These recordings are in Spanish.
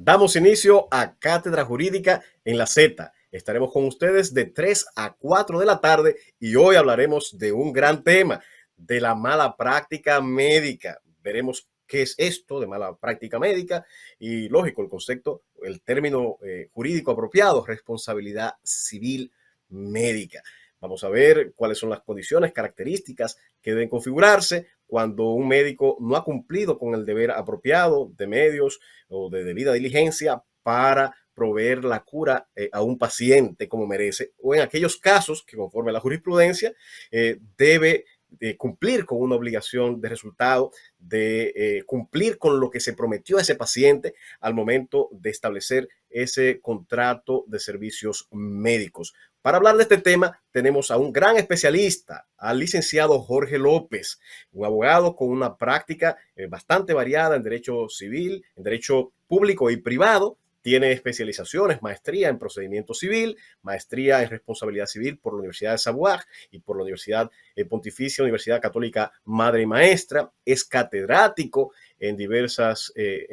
Damos inicio a Cátedra Jurídica en la Z. Estaremos con ustedes de 3 a 4 de la tarde y hoy hablaremos de un gran tema, de la mala práctica médica. Veremos qué es esto de mala práctica médica y, lógico, el concepto, el término jurídico apropiado, responsabilidad civil médica. Vamos a ver cuáles son las condiciones, características que deben configurarse cuando un médico no ha cumplido con el deber apropiado de medios o de debida diligencia para proveer la cura a un paciente como merece, o en aquellos casos que conforme a la jurisprudencia debe cumplir con una obligación de resultado, de cumplir con lo que se prometió a ese paciente al momento de establecer ese contrato de servicios médicos. Para hablar de este tema tenemos a un gran especialista, al licenciado Jorge López, un abogado con una práctica bastante variada en derecho civil, en derecho público y privado. Tiene especializaciones, maestría en procedimiento civil, maestría en responsabilidad civil por la Universidad de Savoir y por la Universidad Pontificia, Universidad Católica Madre y Maestra. Es catedrático en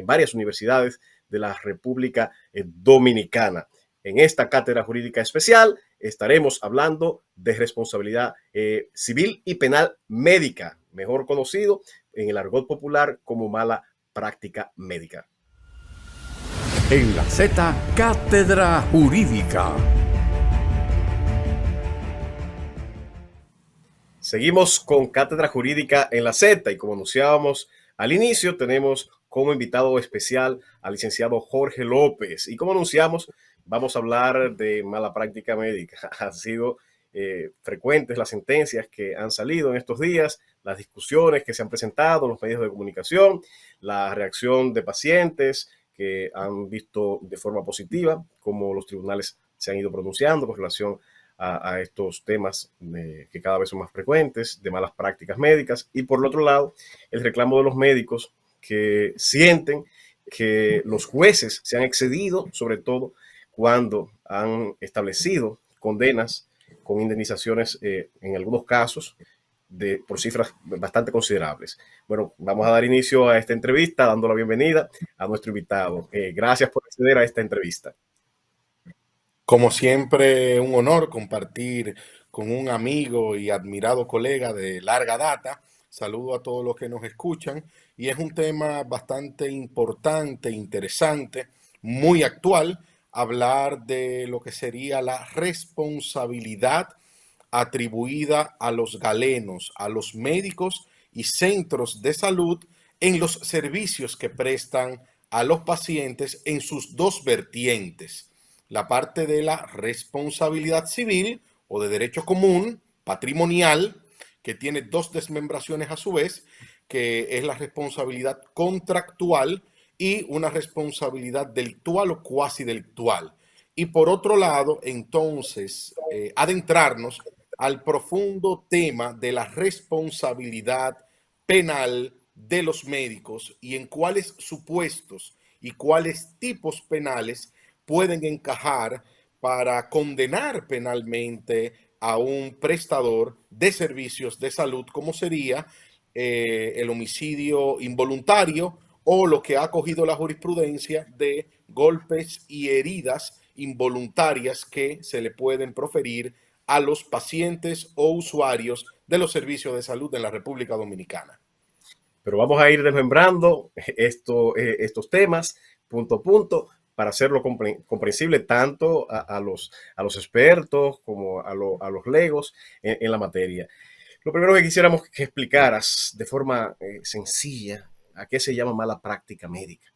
varias universidades de la República Dominicana. En esta cátedra jurídica especial estaremos hablando de responsabilidad civil y penal médica, mejor conocido en el argot popular como mala práctica médica. En la Z, Cátedra Jurídica. Seguimos con Cátedra Jurídica en la Z y como anunciábamos al inicio, tenemos como invitado especial al licenciado Jorge López. Y como anunciamos, vamos a hablar de mala práctica médica. Han sido frecuentes las sentencias que han salido en estos días, las discusiones que se han presentado en los medios de comunicación, la reacción de pacientes que han visto de forma positiva cómo los tribunales se han ido pronunciando con relación a estos temas que cada vez son más frecuentes, de malas prácticas médicas. Y por el otro lado, el reclamo de los médicos que sienten que los jueces se han excedido, sobre todo cuando han establecido condenas con indemnizaciones en algunos casos por cifras bastante considerables. Bueno, vamos a dar inicio a esta entrevista dando la bienvenida a nuestro invitado. Gracias por acceder a esta entrevista. Como siempre, un honor compartir con un amigo y admirado colega de larga data. Saludo a todos los que nos escuchan y es un tema bastante importante, interesante, muy actual, hablar de lo que sería la responsabilidad atribuida a los galenos, a los médicos y centros de salud en los servicios que prestan a los pacientes en sus dos vertientes. La parte de la responsabilidad civil o de derecho común, patrimonial, que tiene dos desmembraciones a su vez, que es la responsabilidad contractual y una responsabilidad delictual o cuasi delictual. Y por otro lado, entonces, adentrarnos al profundo tema de la responsabilidad penal de los médicos y en cuáles supuestos y cuáles tipos penales pueden encajar para condenar penalmente a un prestador de servicios de salud, como sería el homicidio involuntario o lo que ha acogido la jurisprudencia de golpes y heridas involuntarias que se le pueden proferir a los pacientes o usuarios de los servicios de salud en la República Dominicana. Pero vamos a ir desmembrando estos temas punto a punto para hacerlo comprensible tanto a los expertos como a los legos en la materia. Lo primero que quisiéramos que explicaras de forma sencilla a qué se llama mala práctica médica.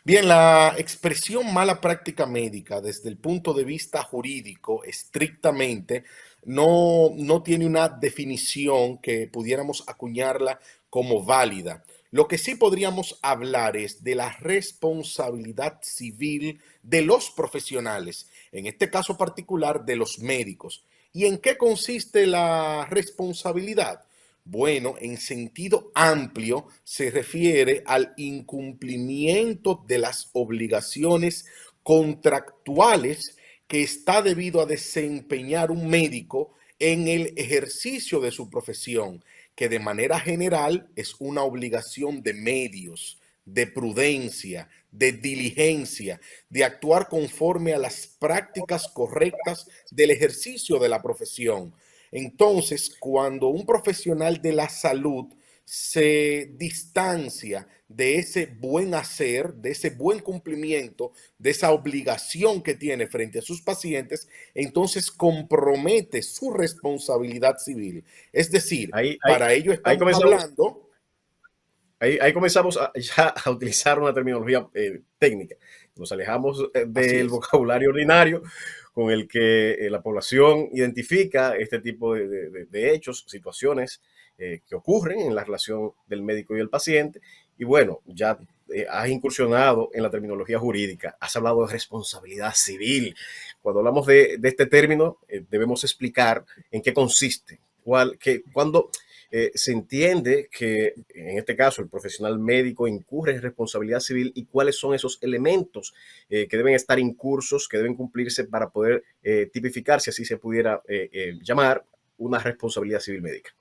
Bien, la expresión mala práctica médica desde el punto de vista jurídico estrictamente no tiene una definición que pudiéramos acuñarla como válida. Lo que sí podríamos hablar es de la responsabilidad civil de los profesionales, en este caso particular de los médicos. ¿Y en qué consiste la responsabilidad? Bueno, en sentido amplio se refiere al incumplimiento de las obligaciones contractuales que está debido a desempeñar un médico en el ejercicio de su profesión, que de manera general es una obligación de medios, de prudencia, de diligencia, de actuar conforme a las prácticas correctas del ejercicio de la profesión. Entonces, cuando un profesional de la salud se distancia de ese buen hacer, de ese buen cumplimiento, de esa obligación que tiene frente a sus pacientes, entonces compromete su responsabilidad civil. Es decir, Ahí, ahí, para ello ahí estamos comenzamos, hablando. ahí comenzamos ya a utilizar una terminología técnica. Nos alejamos Así del es. vocabulario ordinario con el que la población identifica este tipo de hechos, situaciones que ocurren en la relación del médico y el paciente. Y bueno, ya has incursionado en la terminología jurídica, has hablado de responsabilidad civil. Cuando hablamos de este término, debemos explicar en qué consiste, cuándo se entiende que en este caso el profesional médico incurre en responsabilidad civil y cuáles son esos elementos que deben estar incursos, que deben cumplirse para poder tipificar, si así se pudiera llamar, una responsabilidad civil médica.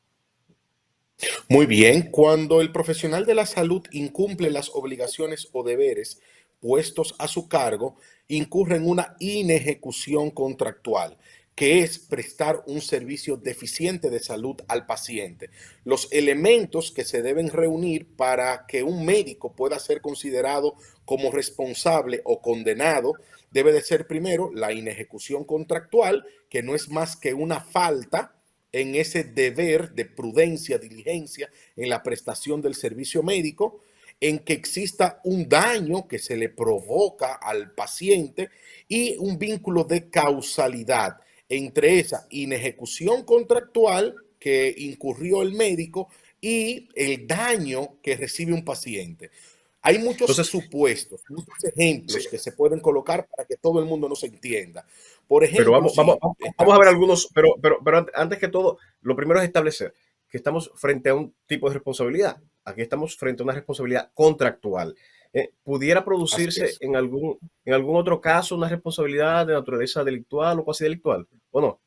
Muy bien, cuando el profesional de la salud incumple las obligaciones o deberes puestos a su cargo, incurre en una inejecución contractual, que es prestar un servicio deficiente de salud al paciente. Los elementos que se deben reunir para que un médico pueda ser considerado como responsable o condenado debe de ser primero la inejecución contractual, que no es más que una falta en ese deber de prudencia, diligencia en la prestación del servicio médico, en que exista un daño que se le provoca al paciente y un vínculo de causalidad entre esa inejecución contractual que incurrió el médico y el daño que recibe un paciente. Hay muchos Entonces, supuestos, muchos sí, ejemplos que se pueden colocar para que todo el mundo nos entienda. Por pero ejemplo, si vamos a ver estamos. algunos, pero antes que todo, lo primero es establecer que estamos frente a un tipo de responsabilidad. Aquí estamos frente a una responsabilidad contractual. ¿Pudiera Así producirse es. en algún otro caso una responsabilidad de naturaleza delictual o cuasi delictual? ¿O no?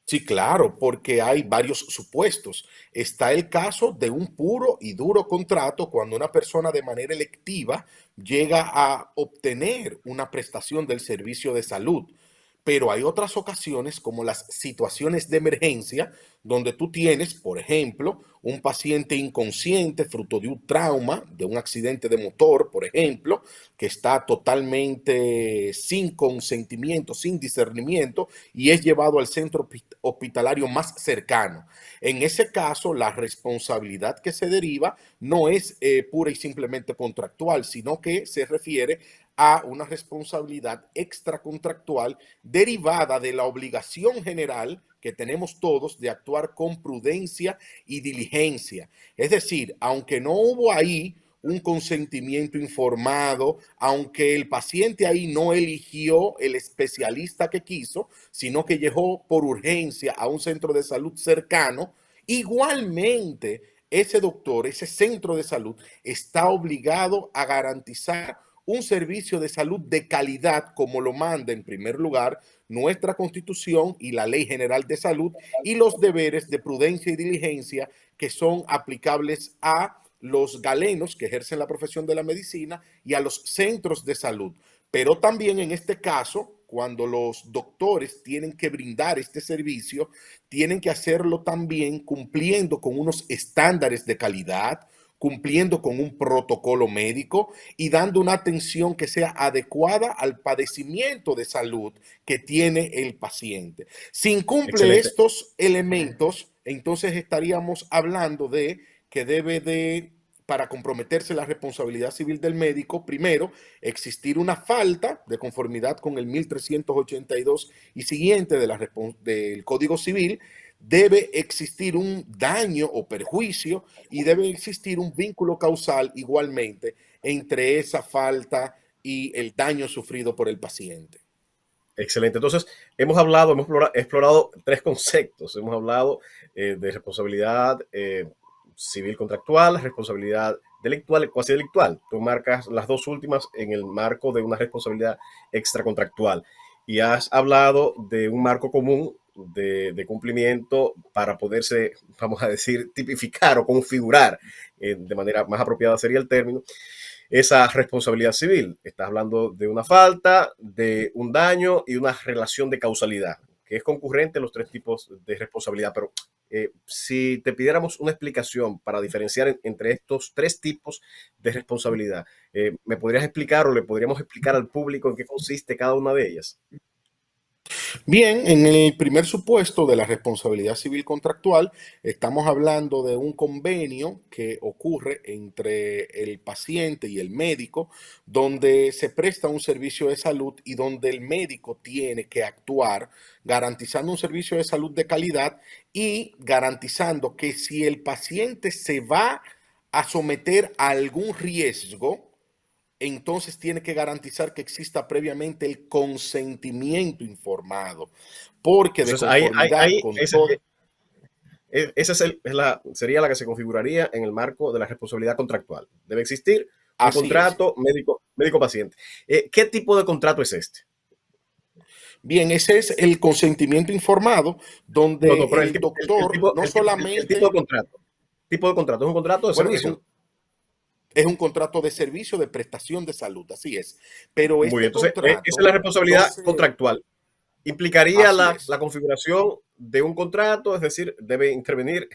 Sí, claro, porque hay varios supuestos. Está el caso de un puro y duro contrato cuando una persona de manera electiva llega a obtener una prestación del servicio de salud. Pero hay otras ocasiones como las situaciones de emergencia donde tú tienes, por ejemplo, un paciente inconsciente fruto de un trauma, de un accidente de motor, por ejemplo, que está totalmente sin consentimiento, sin discernimiento y es llevado al centro hospitalario más cercano. En ese caso, la responsabilidad que se deriva no es pura y simplemente contractual, sino que se refiere a una responsabilidad extracontractual derivada de la obligación general que tenemos todos de actuar con prudencia y diligencia. Es decir, aunque no hubo ahí un consentimiento informado, aunque el paciente ahí no eligió el especialista que quiso, sino que llegó por urgencia a un centro de salud cercano, igualmente ese doctor, ese centro de salud está obligado a garantizar un servicio de salud de calidad como lo manda en primer lugar nuestra Constitución y la Ley General de Salud y los deberes de prudencia y diligencia que son aplicables a los galenos que ejercen la profesión de la medicina y a los centros de salud. Pero también en este caso, cuando los doctores tienen que brindar este servicio, tienen que hacerlo también cumpliendo con unos estándares de calidad, cumpliendo con un protocolo médico y dando una atención que sea adecuada al padecimiento de salud que tiene el paciente. Si incumple Excelente. estos elementos, entonces estaríamos hablando de que debe de, para comprometerse la responsabilidad civil del médico, primero, existir una falta de conformidad con el 1382 y siguiente de del Código Civil, debe existir un daño o perjuicio y debe existir un vínculo causal igualmente entre esa falta y el daño sufrido por el paciente. Excelente. Entonces, hemos explorado tres conceptos. Hemos hablado de responsabilidad civil contractual, responsabilidad delictual y cuasi delictual. Tú marcas las dos últimas en el marco de una responsabilidad extracontractual. Y has hablado de un marco común de cumplimiento para poderse, vamos a decir, tipificar o configurar, de manera más apropiada sería el término, esa responsabilidad civil. Estás hablando de una falta, de un daño y una relación de causalidad, que es concurrente en los tres tipos de responsabilidad. Pero si te pidiéramos una explicación para diferenciar entre estos tres tipos de responsabilidad, ¿me podrías explicar o le podríamos explicar al público en qué consiste cada una de ellas? Bien, en el primer supuesto de la responsabilidad civil contractual, estamos hablando de un convenio que ocurre entre el paciente y el médico, donde se presta un servicio de salud y donde el médico tiene que actuar garantizando un servicio de salud de calidad y garantizando que si el paciente se va a someter a algún riesgo, entonces tiene que garantizar que exista previamente el consentimiento informado, porque de Entonces, conformidad con todo, esa sería la que se configuraría en el marco de la responsabilidad contractual. Debe existir un así es. contrato médico-paciente. ¿Qué tipo de contrato es este? Bien, ese es el consentimiento informado, No, donde no, pero el doctor no el tipo de solamente, contrato. Tipo de contrato, ¿es un contrato de bueno, servicio? es un contrato de servicio de prestación de salud, así es. Pero Muy bien, este entonces esa es contrato la no responsabilidad se, contractual. Implicaría así la es, configuración de un contrato, es decir, debe intervenir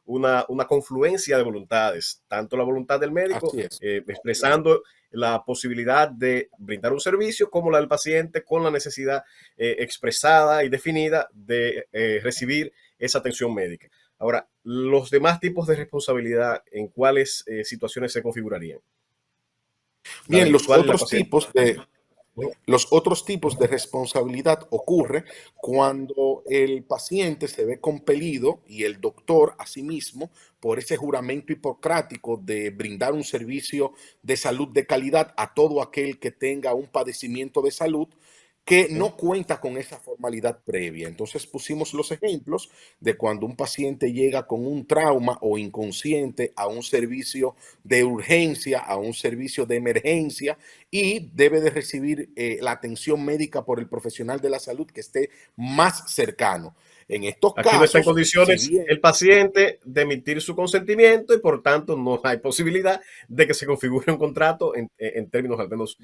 una confluencia de voluntades, tanto la voluntad del médico así es. expresando la posibilidad de brindar un servicio, como la del paciente con la necesidad expresada y definida de recibir esa atención médica. Ahora, los demás tipos de responsabilidad, ¿en cuáles situaciones se configurarían? La Bien, del usuario y la paciente. los otros tipos de responsabilidad ocurre cuando el paciente se ve compelido y el doctor asimismo por ese juramento hipocrático de brindar un servicio de salud de calidad a todo aquel que tenga un padecimiento de salud que no cuenta con esa formalidad previa. Entonces pusimos los ejemplos de cuando un paciente llega con un trauma o inconsciente a un servicio de urgencia, a un servicio de emergencia y debe de recibir la atención médica por el profesional de la salud que esté más cercano. En estos Aquí no está en casos, si condiciones bien el paciente de emitir su consentimiento y por tanto no hay posibilidad de que se configure un contrato en términos, al menos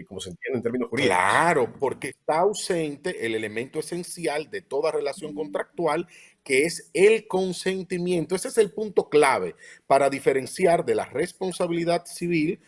como se entiende, en términos jurídicos. claro, porque está ausente el elemento esencial de toda relación contractual, que es el consentimiento. Ese es el punto clave para diferenciar de la responsabilidad civil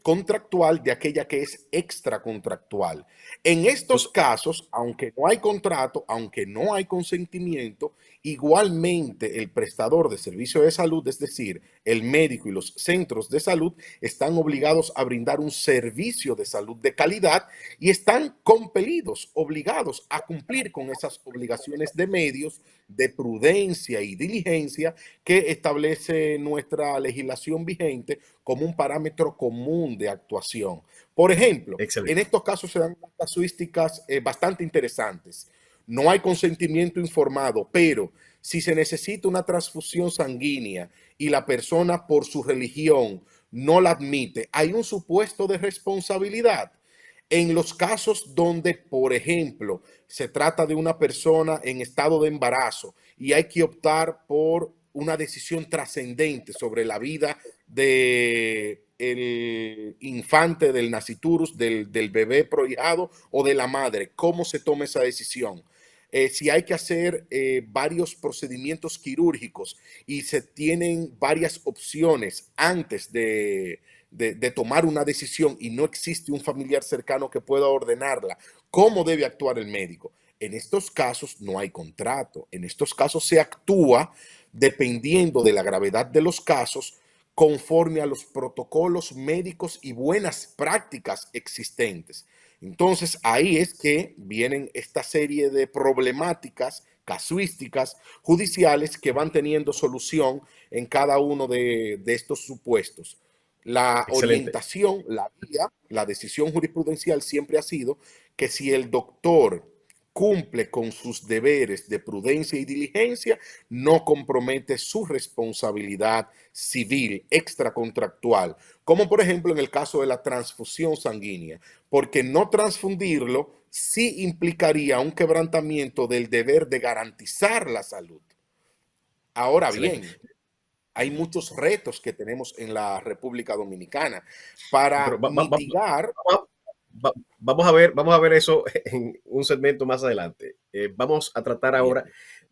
contractual de aquella que es extracontractual. En estos Entonces, casos, aunque no hay contrato, aunque no hay consentimiento, igualmente el prestador de servicio de salud, es decir, el médico y los centros de salud, están obligados a brindar un servicio de salud de calidad y están compelidos, obligados a cumplir con esas obligaciones de medios, de prudencia y diligencia que establece nuestra legislación vigente como un parámetro común de actuación. Por ejemplo, en excelente. estos casos se dan casuísticas bastante interesantes. No hay consentimiento informado, pero si se necesita una transfusión sanguínea y la persona por su religión no la admite, hay un supuesto de responsabilidad. En los casos donde, por ejemplo, se trata de una persona en estado de embarazo y hay que optar por una decisión trascendente sobre la vida de el infante del naciturus, del bebé prohijado o de la madre, ¿cómo se toma esa decisión? Si hay que hacer varios procedimientos quirúrgicos y se tienen varias opciones antes de tomar una decisión y no existe un familiar cercano que pueda ordenarla, ¿cómo debe actuar el médico? En estos casos no hay contrato, en estos casos se actúa dependiendo de la gravedad de los casos conforme a los protocolos médicos y buenas prácticas existentes. Entonces ahí es que vienen esta serie de problemáticas casuísticas judiciales que van teniendo solución en cada uno de estos supuestos. La Excelente. orientación, la vía, la decisión jurisprudencial siempre ha sido que si el doctor cumple con sus deberes de prudencia y diligencia, no compromete su responsabilidad civil extracontractual, como por ejemplo en el caso de la transfusión sanguínea, porque no transfundirlo sí implicaría un quebrantamiento del deber de garantizar la salud. Ahora Excelente. bien, hay muchos retos que tenemos en la República Dominicana Pero para mitigar. va- vamos a ver eso en un segmento más adelante. Vamos a tratar Bien. ahora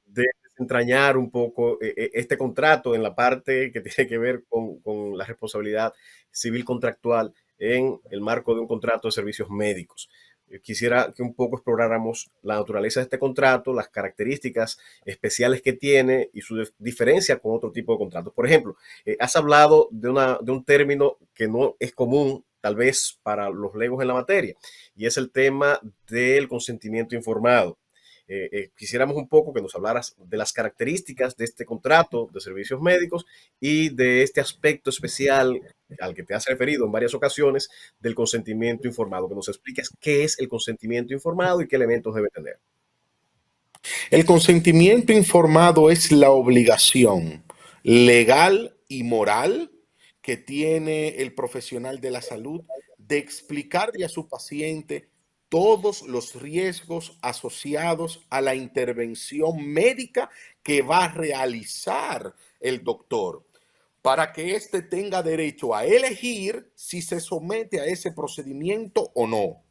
de desentrañar un poco este contrato en la parte que tiene que ver con la responsabilidad civil contractual en el marco de un contrato de servicios médicos. Quisiera que un poco exploráramos la naturaleza de este contrato, las características especiales que tiene y su diferencia con otro tipo de contratos. Por ejemplo, has hablado de un término que no es común tal vez para los legos en la materia, y es el tema del consentimiento informado. Quisiéramos un poco que nos hablaras de las características de este contrato de servicios médicos y de este aspecto especial al que te has referido en varias ocasiones del consentimiento informado, que nos expliques qué es el consentimiento informado y qué elementos debe tener. El consentimiento informado es la obligación legal y moral que tiene el profesional de la salud de explicarle a su paciente todos los riesgos asociados a la intervención médica que va a realizar el doctor, para que éste tenga derecho a elegir si se somete a ese procedimiento o no.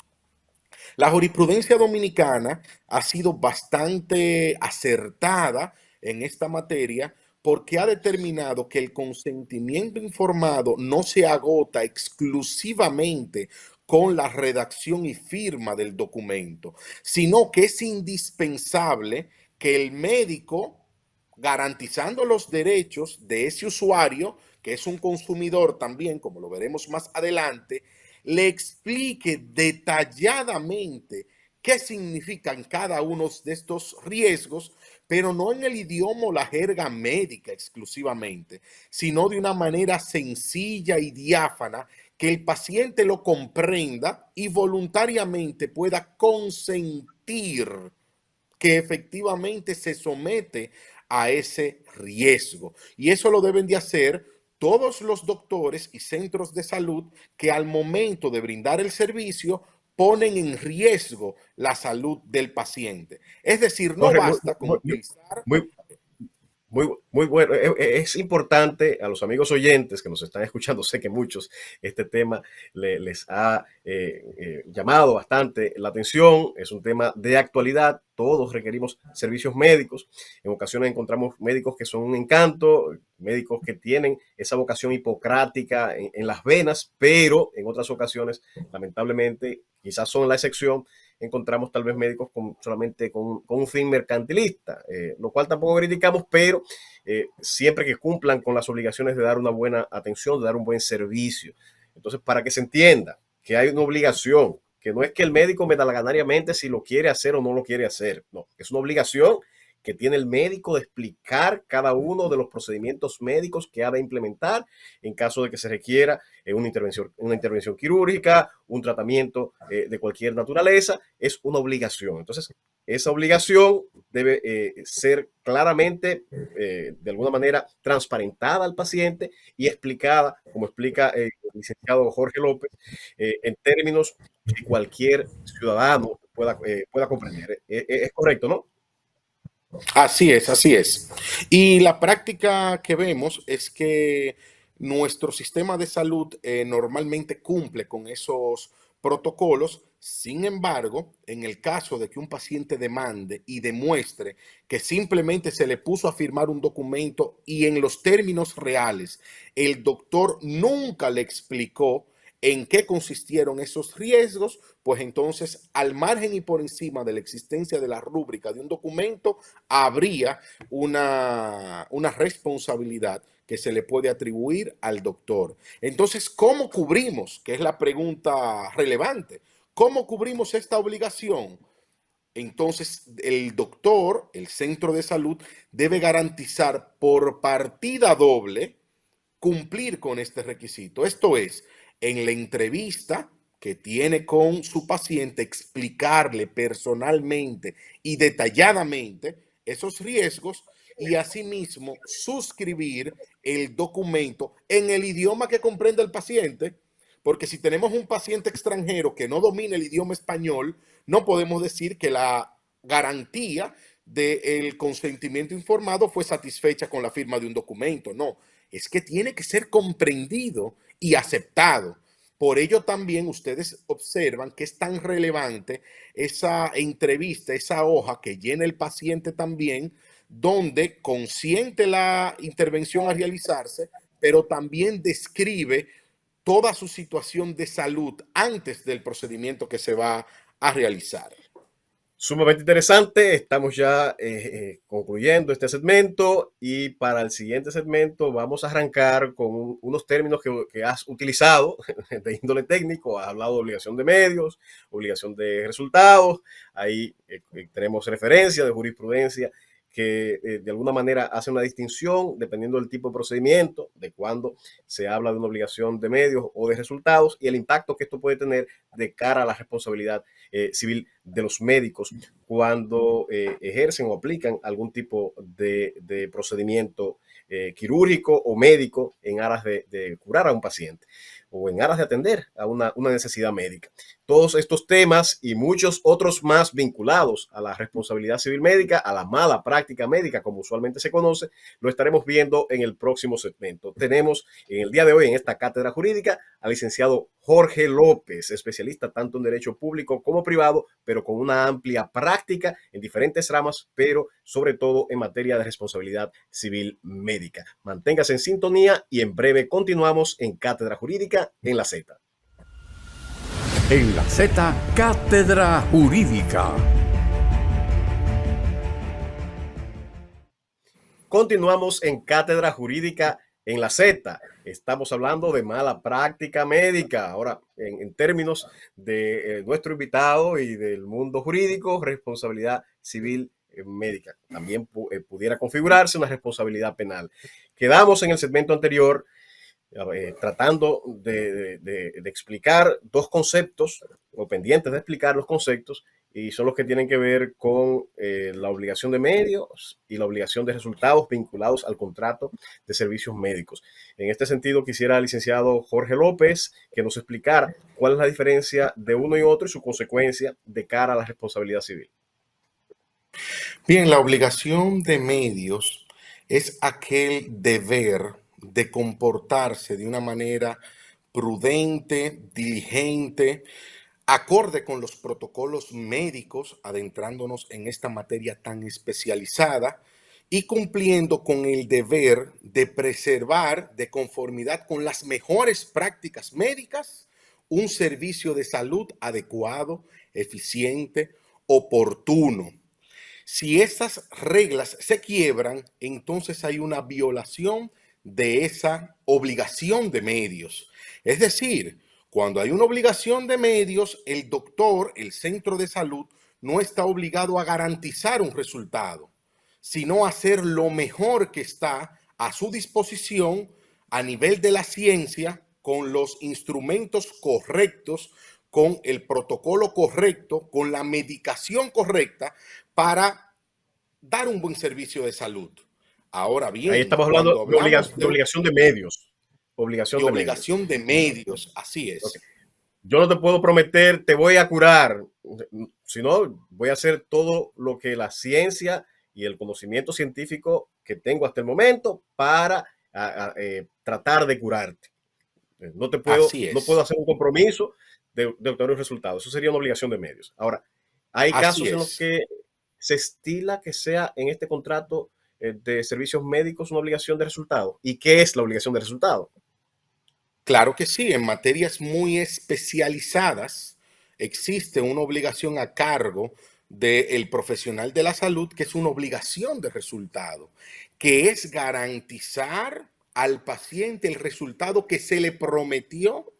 La jurisprudencia dominicana ha sido bastante acertada en esta materia porque ha determinado que el consentimiento informado no se agota exclusivamente con la redacción y firma del documento, sino que es indispensable que el médico, garantizando los derechos de ese usuario, que es un consumidor también, como lo veremos más adelante, le explique detalladamente qué significan cada uno de estos riesgos, pero no en el idioma o la jerga médica exclusivamente, sino de una manera sencilla y diáfana que el paciente lo comprenda y voluntariamente pueda consentir que efectivamente se somete a ese riesgo. Y eso lo deben de hacer todos los doctores y centros de salud que al momento de brindar el servicio ponen en riesgo la salud del paciente. Es decir, no Jorge, basta con utilizar. muy, muy bueno. Es importante a los amigos oyentes que nos están escuchando, sé que muchos este tema les ha llamado bastante la atención, es un tema de actualidad, todos requerimos servicios médicos, en ocasiones encontramos médicos que son un encanto, médicos que tienen esa vocación hipocrática en las venas, pero en otras ocasiones, lamentablemente, quizás son la excepción, encontramos tal vez médicos solamente con un fin mercantilista, lo cual tampoco criticamos, pero siempre que cumplan con las obligaciones de dar una buena atención, de dar un buen servicio. Entonces, para que se entienda que hay una obligación, que no es que el médico medalaganariamente si lo quiere hacer o no lo quiere hacer, no, es una obligación que tiene el médico de explicar cada uno de los procedimientos médicos que ha de implementar en caso de que se requiera una intervención quirúrgica, un tratamiento de cualquier naturaleza, es una obligación. Entonces, esa obligación debe ser claramente, de alguna manera, transparentada al paciente y explicada, como explica el licenciado Jorge López, en términos que cualquier ciudadano pueda comprender. Es correcto, ¿no? Así es, así es. Y la práctica que vemos es que nuestro sistema de salud normalmente cumple con esos protocolos. Sin embargo, en el caso de que un paciente demande y demuestre que simplemente se le puso a firmar un documento y en los términos reales el doctor nunca le explicó en qué consistieron esos riesgos, pues entonces al margen y por encima de la existencia de la rúbrica de un documento, habría una responsabilidad que se le puede atribuir al doctor. Entonces, ¿cómo cubrimos? Que es la pregunta relevante. ¿Cómo cubrimos esta obligación? Entonces, el doctor, el centro de salud, debe garantizar por partida doble cumplir con este requisito. Esto es, en la entrevista que tiene con su paciente, explicarle personalmente y detalladamente esos riesgos y asimismo suscribir el documento en el idioma que comprende el paciente, porque si tenemos un paciente extranjero que no domina el idioma español, no podemos decir que la garantía del consentimiento informado fue satisfecha con la firma de un documento. No, es que tiene que ser comprendido y aceptado. Por ello también ustedes observan que es tan relevante esa entrevista, esa hoja que llena el paciente también, donde consiente la intervención a realizarse, pero también describe toda su situación de salud antes del procedimiento que se va a realizar. Sumamente interesante. Estamos ya concluyendo este segmento y para el siguiente segmento vamos a arrancar con unos términos que has utilizado de índole técnico. Has hablado de obligación de medios, obligación de resultados. Ahí tenemos referencia de jurisprudencia que de alguna manera hace una distinción dependiendo del tipo de procedimiento, de cuando se habla de una obligación de medios o de resultados y el impacto que esto puede tener de cara a la responsabilidad civil de los médicos cuando ejercen o aplican algún tipo de procedimiento quirúrgico o médico en aras de curar a un paciente o en aras de atender a una necesidad médica. Todos estos temas y muchos otros más vinculados a la responsabilidad civil médica, a la mala práctica médica, como usualmente se conoce, lo estaremos viendo en el próximo segmento. Tenemos en el día de hoy en esta cátedra jurídica al licenciado Jorge López, especialista tanto en derecho público como privado, pero con una amplia práctica en diferentes ramas, pero sobre todo en materia de responsabilidad civil médica. Manténgase en sintonía y en breve continuamos en Cátedra Jurídica en la Z. En la Z, Cátedra Jurídica. Continuamos en Cátedra Jurídica en la Z. Estamos hablando de mala práctica médica. Ahora, en términos de nuestro invitado y del mundo jurídico, responsabilidad civil médica. También pudiera configurarse una responsabilidad penal. Quedamos en el segmento anterior tratando de explicar dos conceptos o pendientes de explicar los conceptos y son los que tienen que ver con la obligación de medios y la obligación de resultados vinculados al contrato de servicios médicos. En este sentido, quisiera al licenciado Jorge López que nos explicara cuál es la diferencia de uno y otro y su consecuencia de cara a la responsabilidad civil. Bien, la obligación de medios es aquel deber de comportarse de una manera prudente, diligente, acorde con los protocolos médicos, adentrándonos en esta materia tan especializada y cumpliendo con el deber de preservar, de conformidad con las mejores prácticas médicas, un servicio de salud adecuado, eficiente, oportuno. Si esas reglas se quiebran, entonces hay una violación de esa obligación de medios. Es decir, cuando hay una obligación de medios, el doctor, el centro de salud, no está obligado a garantizar un resultado, sino a hacer lo mejor que está a su disposición a nivel de la ciencia, con los instrumentos correctos, con el protocolo correcto, con la medicación correcta para dar un buen servicio de salud. Ahora bien, ahí estamos hablando de obligación de medios. Obligación de medios, así es. Okay. Yo no te puedo prometer, te voy a curar, sino voy a hacer todo lo que la ciencia y el conocimiento científico que tengo hasta el momento para tratar de curarte. No puedo hacer un compromiso de obtener un resultado. Eso sería una obligación de medios. Ahora, hay casos en los que se estila que sea en este contrato de servicios médicos una obligación de resultado. ¿Y qué es la obligación de resultado? Claro que sí, en materias muy especializadas existe una obligación a cargo del profesional de la salud que es una obligación de resultado, que es garantizar al paciente el resultado que se le prometió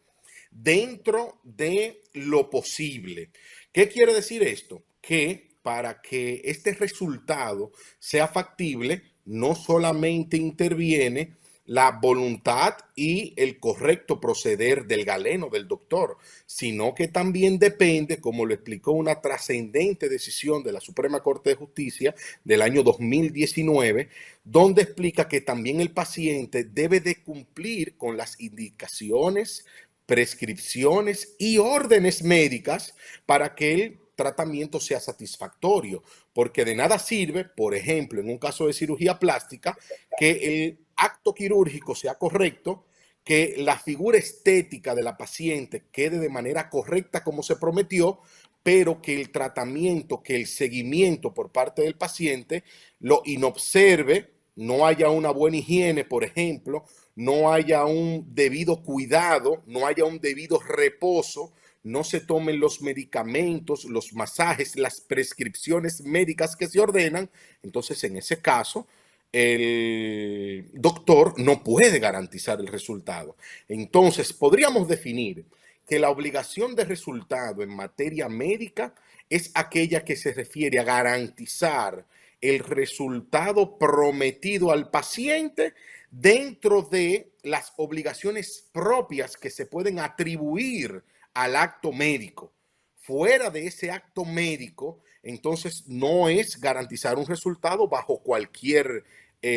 dentro de lo posible. ¿Qué quiere decir esto? Que para que este resultado sea factible, no solamente interviene la voluntad y el correcto proceder del galeno, del doctor, sino que también depende, como lo explicó una trascendente decisión de la Suprema Corte de Justicia del año 2019, donde explica que también el paciente debe de cumplir con las indicaciones, prescripciones y órdenes médicas para que el tratamiento sea satisfactorio, porque de nada sirve, por ejemplo, en un caso de cirugía plástica, que el acto quirúrgico sea correcto, que la figura estética de la paciente quede de manera correcta como se prometió, pero que el tratamiento, que el seguimiento por parte del paciente lo inobserve, no haya una buena higiene, por ejemplo, no haya un debido cuidado, no haya un debido reposo, no se tomen los medicamentos, los masajes, las prescripciones médicas que se ordenan. Entonces, en ese caso, el doctor no puede garantizar el resultado. Entonces, podríamos definir que la obligación de resultado en materia médica es aquella que se refiere a garantizar el resultado prometido al paciente dentro de las obligaciones propias que se pueden atribuir al acto médico. Fuera de ese acto médico, entonces no es garantizar un resultado bajo cualquier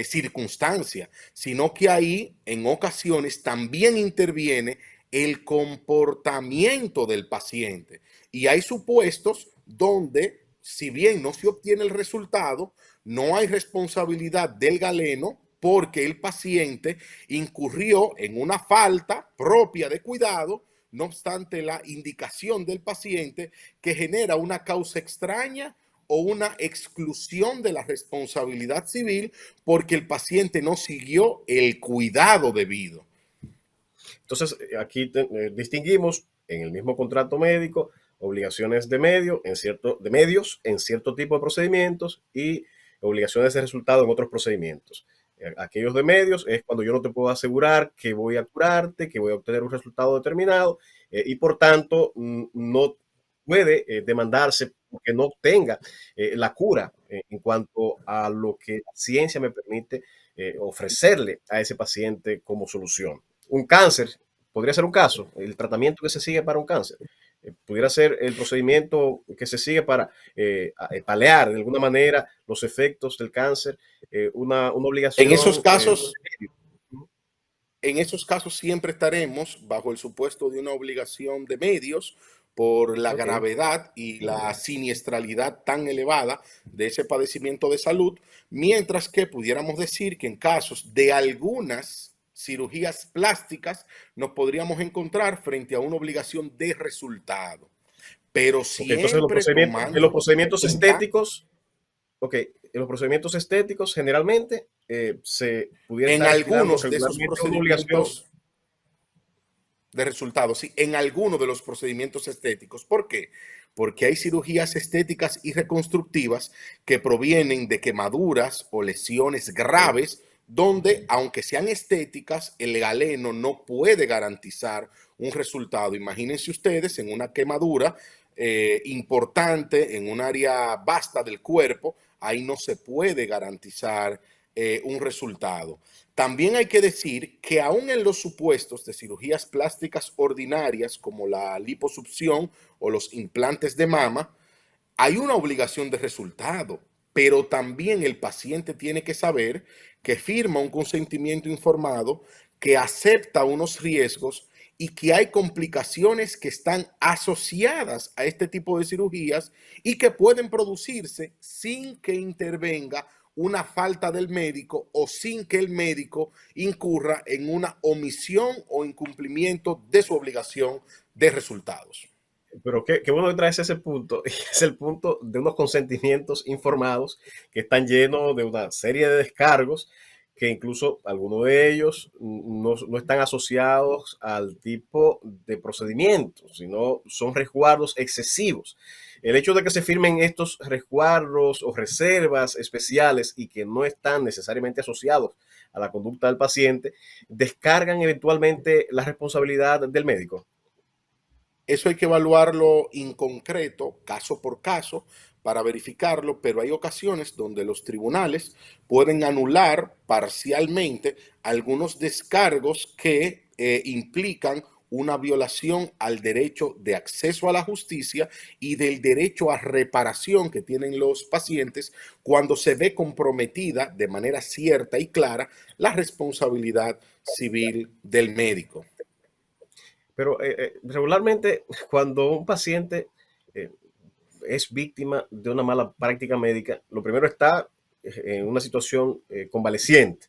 circunstancia, sino que ahí en ocasiones también interviene el comportamiento del paciente. Y hay supuestos donde, si bien no se obtiene el resultado, no hay responsabilidad del galeno porque el paciente incurrió en una falta propia de cuidado, no obstante la indicación del paciente, que genera una causa extraña o una exclusión de la responsabilidad civil porque el paciente no siguió el cuidado debido. Entonces, aquí distinguimos en el mismo contrato médico obligaciones de medios en cierto tipo de procedimientos y obligaciones de resultado en otros procedimientos. Aquellos de medios es cuando yo no te puedo asegurar que voy a curarte, que voy a obtener un resultado determinado y por tanto no puede demandarse porque no tenga la cura en cuanto a lo que la ciencia me permite ofrecerle a ese paciente como solución. Un cáncer podría ser un caso, el tratamiento que se sigue para un cáncer. Pudiera ser el procedimiento que se sigue para paliar de alguna manera los efectos del cáncer, una En esos obligación. casos, en esos casos siempre estaremos bajo el supuesto de una obligación de medios por la Ok, gravedad y la siniestralidad tan elevada de ese padecimiento de salud, mientras que pudiéramos decir que en casos de algunas cirugías plásticas nos podríamos encontrar frente a una obligación de resultado, pero ok, entonces siempre en tomando los en procedimientos cuenta estéticos, ok, en los procedimientos estéticos generalmente se pudiera en estar estirando algunos de esos regularmente una obligación. procedimientos de resultados, sí, en alguno de los procedimientos estéticos. ¿Por qué? Porque hay cirugías estéticas y reconstructivas que provienen de quemaduras o lesiones Ok, graves, donde, aunque sean estéticas, el galeno no puede garantizar un resultado. Imagínense ustedes en una quemadura importante en un área vasta del cuerpo, ahí no se puede garantizar un resultado. También hay que decir que aún en los supuestos de cirugías plásticas ordinarias como la liposucción o los implantes de mama, hay una obligación de resultado, pero también el paciente tiene que saber que firma un consentimiento informado, que acepta unos riesgos y que hay complicaciones que están asociadas a este tipo de cirugías y que pueden producirse sin que intervenga una falta del médico o sin que el médico incurra en una omisión o incumplimiento de su obligación de resultados. pero qué bueno que traes ese punto, y es el punto de unos consentimientos informados que están llenos de una serie de descargos que incluso algunos de ellos no están asociados al tipo de procedimiento, sino son resguardos excesivos. El hecho de que se firmen estos resguardos o reservas especiales y que no están necesariamente asociados a la conducta del paciente, descargan eventualmente la responsabilidad del médico. Eso hay que evaluarlo en concreto, caso por caso, para verificarlo, pero hay ocasiones donde los tribunales pueden anular parcialmente algunos descargos que implican una violación al derecho de acceso a la justicia y del derecho a reparación que tienen los pacientes cuando se ve comprometida de manera cierta y clara la responsabilidad civil del médico. Pero regularmente cuando un paciente eh, es víctima de una mala práctica médica, lo primero está en una situación convaleciente.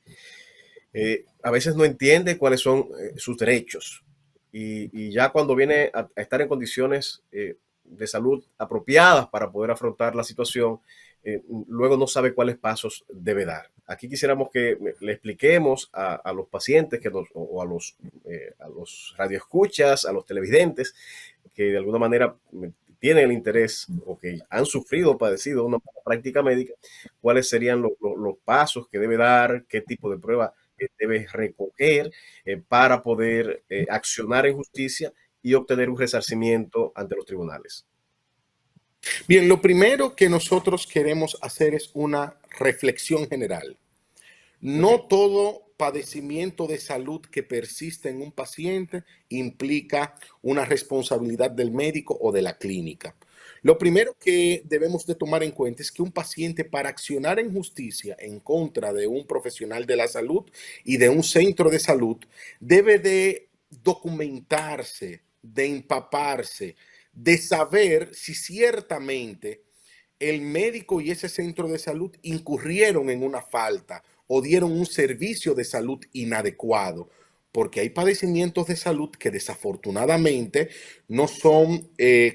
A veces no entiende cuáles son sus derechos y ya cuando viene a estar en condiciones de salud apropiadas para poder afrontar la situación, luego no sabe cuáles pasos debe dar. Aquí quisiéramos que le expliquemos a los pacientes o a los radioescuchas, a los televidentes, que de alguna manera tienen el interés o que han sufrido o padecido una mala práctica médica, cuáles serían los pasos que debe dar, qué tipo de prueba debe recoger para poder accionar en justicia y obtener un resarcimiento ante los tribunales. Bien, lo primero que nosotros queremos hacer es una reflexión general. No Ok. todo padecimiento de salud que persiste en un paciente implica una responsabilidad del médico o de la clínica. Lo primero que debemos de tomar en cuenta es que un paciente, para accionar en justicia en contra de un profesional de la salud y de un centro de salud, debe de documentarse, de empaparse, de saber si ciertamente el médico y ese centro de salud incurrieron en una falta o dieron un servicio de salud inadecuado, porque hay padecimientos de salud que desafortunadamente no son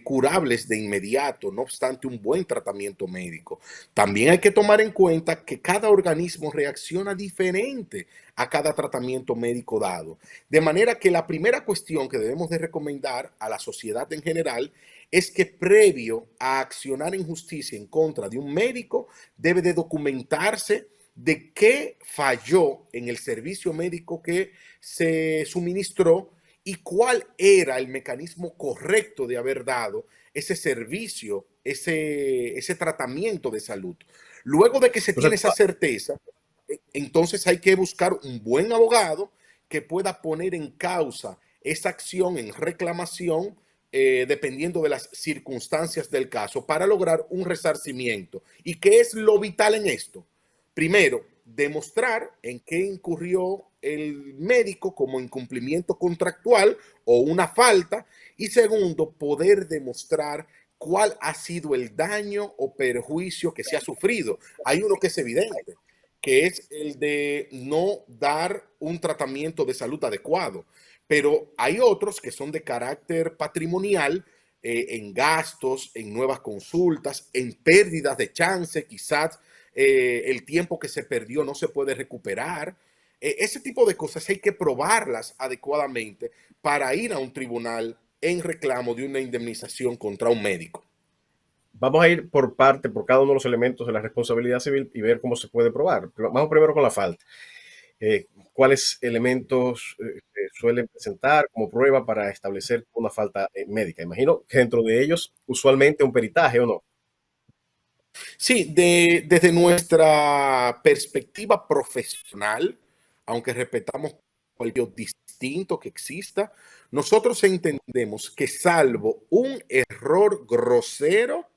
curables de inmediato, no obstante un buen tratamiento médico. También hay que tomar en cuenta que cada organismo reacciona diferente a cada tratamiento médico dado. De manera que la primera cuestión que debemos de recomendar a la sociedad en general es que previo a accionar en justicia en contra de un médico, debe de documentarse de qué falló en el servicio médico que se suministró y cuál era el mecanismo correcto de haber dado ese servicio, ese tratamiento de salud. Luego de que se tiene Entonces, esa certeza, entonces hay que buscar un buen abogado que pueda poner en causa esa acción en reclamación dependiendo de las circunstancias del caso para lograr un resarcimiento. ¿Y qué es lo vital en esto? Primero, demostrar en qué incurrió el médico como incumplimiento contractual o una falta. Y segundo, poder demostrar cuál ha sido el daño o perjuicio que se ha sufrido. Hay uno que es evidente, que es el de no dar un tratamiento de salud adecuado. Pero hay otros que son de carácter patrimonial, en gastos, en nuevas consultas, en pérdidas de chance, quizás el tiempo que se perdió no se puede recuperar. Ese tipo de cosas hay que probarlas adecuadamente para ir a un tribunal en reclamo de una indemnización contra un médico. vamos a ir por parte, por cada uno de los elementos de la responsabilidad civil y ver cómo se puede probar. Pero vamos primero con la falta. ¿Cuáles elementos suelen presentar como prueba para establecer una falta médica? Imagino que dentro de ellos usualmente un peritaje o no. Sí, desde nuestra perspectiva profesional, aunque respetamos cualquier distinto que exista, nosotros entendemos que salvo un error grosero,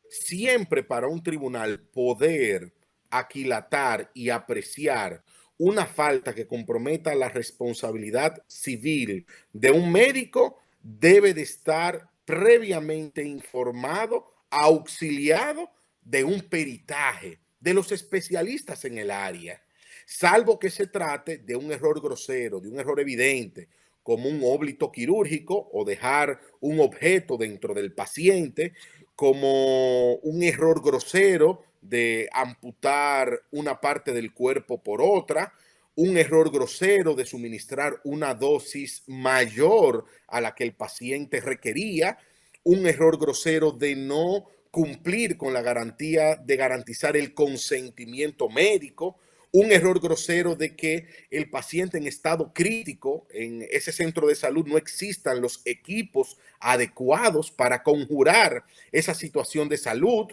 siempre para un tribunal poder aquilatar y apreciar una falta que comprometa la responsabilidad civil de un médico, debe de estar previamente informado, auxiliado de un peritaje de los especialistas en el área, salvo que se trate de un error grosero, de un error evidente, como un óblito quirúrgico o dejar un objeto dentro del paciente, como un error grosero de amputar una parte del cuerpo por otra, un error grosero de suministrar una dosis mayor a la que el paciente requería, un error grosero de no cumplir con la garantía de garantizar el consentimiento médico, un error grosero de que el paciente en estado crítico en ese centro de salud no existan los equipos adecuados para conjurar esa situación de salud,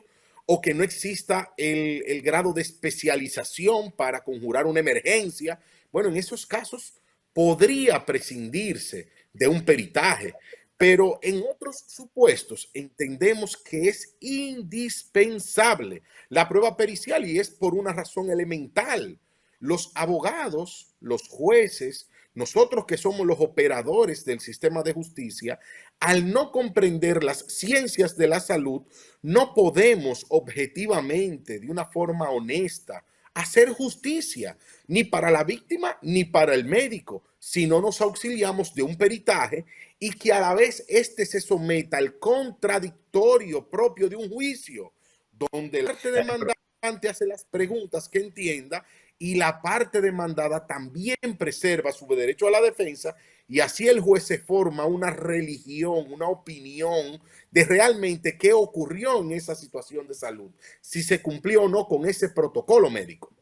o que no exista el grado de especialización para conjurar una emergencia. Bueno, en esos casos podría prescindirse de un peritaje, pero en otros supuestos entendemos que es indispensable la prueba pericial y es por una razón elemental. Los abogados, los jueces, nosotros que somos los operadores del sistema de justicia, al no comprender las ciencias de la salud, no podemos objetivamente, de una forma honesta, hacer justicia, ni para la víctima ni para el médico, si no nos auxiliamos de un peritaje y que a la vez éste se someta al contradictorio propio de un juicio, donde la parte demandante hace las preguntas que entienda y la parte demandada también preserva su derecho a la defensa, y así el juez se forma una religión, una opinión de realmente qué ocurrió en esa situación de salud, si se cumplió o no con ese protocolo médico.